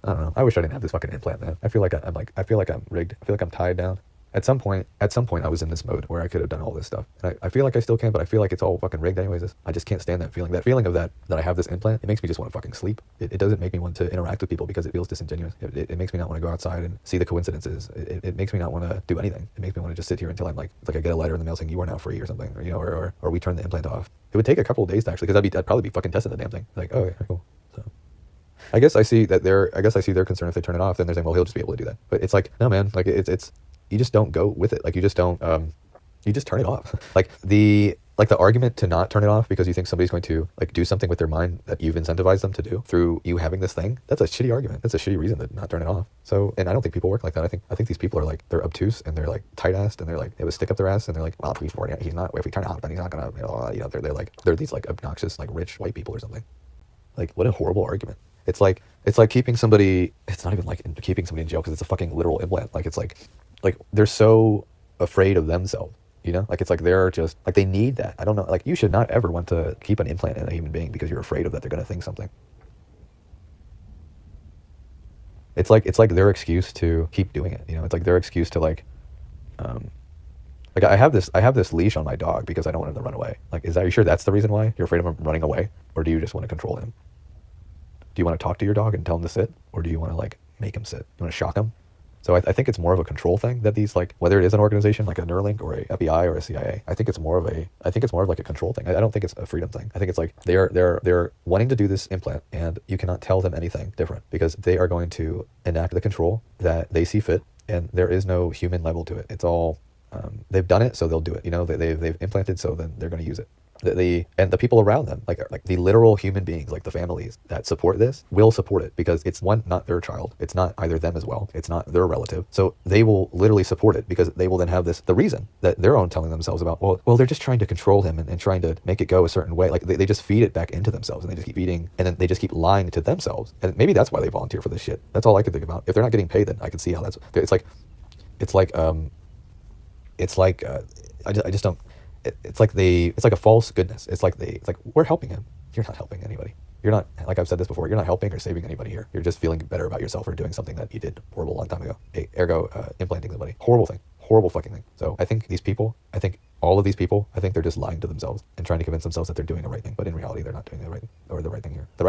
I don't know. I wish I didn't have this fucking implant, man. I feel like I'm rigged. I feel like I'm tied down. At some point, I was in this mode where I could have done all this stuff. And I feel like I still can, but I feel like it's all fucking rigged anyways. I just can't stand that feeling. That feeling of that I have this implant, it makes me just want to fucking sleep. It doesn't make me want to interact with people because it feels disingenuous. It makes me not want to go outside and see the coincidences. It makes me not want to do anything. It makes me want to just sit here until I'm like I get a letter in the mail saying you are now free or something, or, you know, or we turn the implant off. It would take a couple of days to actually, because I'd probably be fucking testing the damn thing. Like, oh, okay, cool. So I guess I see their concern if they turn it off, then they're saying, well, he'll just be able to do that. But it's like, no, man, like it's you just don't go with it. Like you just don't, you just turn it off. like the argument to not turn it off because you think somebody's going to like do something with their mind that you've incentivized them to do through you having this thing, that's a shitty argument. That's a shitty reason to not turn it off. So, and I don't think people work like that. I think these people are like, they're obtuse and they're like tight-assed and they're like, they have a stick up their ass and they're like, well, he's not, if we turn it off, then he's not gonna, you know, they're these like obnoxious, like rich white people or something. Like, what a horrible argument. It's like keeping somebody, it's not even like keeping somebody in jail because it's a fucking literal implant. Like, it's like they're so afraid of themselves, you know? Like, it's like they're just, like, they need that. I don't know, like, you should not ever want to keep an implant in a human being because you're afraid of that they're going to think something. It's like their excuse to keep doing it, you know? It's like their excuse to, like I have this leash on my dog because I don't want him to run away. Like, are you sure that's the reason why? You're afraid of him running away? Or do you just want to control him? Do you want to talk to your dog and tell him to sit? Or do you want to, like, make him sit? You want to shock him? So I think it's more of a control thing that these, like, whether it is an organization like a Neuralink or a FBI or a CIA, I think it's more of like a control thing. I don't think it's a freedom thing. I think it's like they're wanting to do this implant and you cannot tell them anything different because they are going to enact the control that they see fit and there is no human level to it. It's all, they've done it, so they'll do it. You know, they've implanted, so then they're going to use it. And the people around them, like the literal human beings, like the families that support this, will support it because it's one, not their child. It's not either them as well. It's not their relative. So they will literally support it because they will then have the reason that they're on telling themselves about, well, they're just trying to control him and trying to make it go a certain way. Like they just feed it back into themselves and they just keep feeding and then they just keep lying to themselves. And maybe that's why they volunteer for this shit. That's all I can think about. If they're not getting paid, then I can see how I just don't. It's like a false goodness. It's like we're helping him. You're not helping anybody. You're not, like I've said this before, you're not helping or saving anybody here. You're just feeling better about yourself or doing something that you did horrible a long time ago. Ergo, implanting somebody. Horrible thing. Horrible fucking thing. So I think all of these people, I think they're just lying to themselves and trying to convince themselves that they're doing the right thing. But in reality, they're not doing the right thing here. The right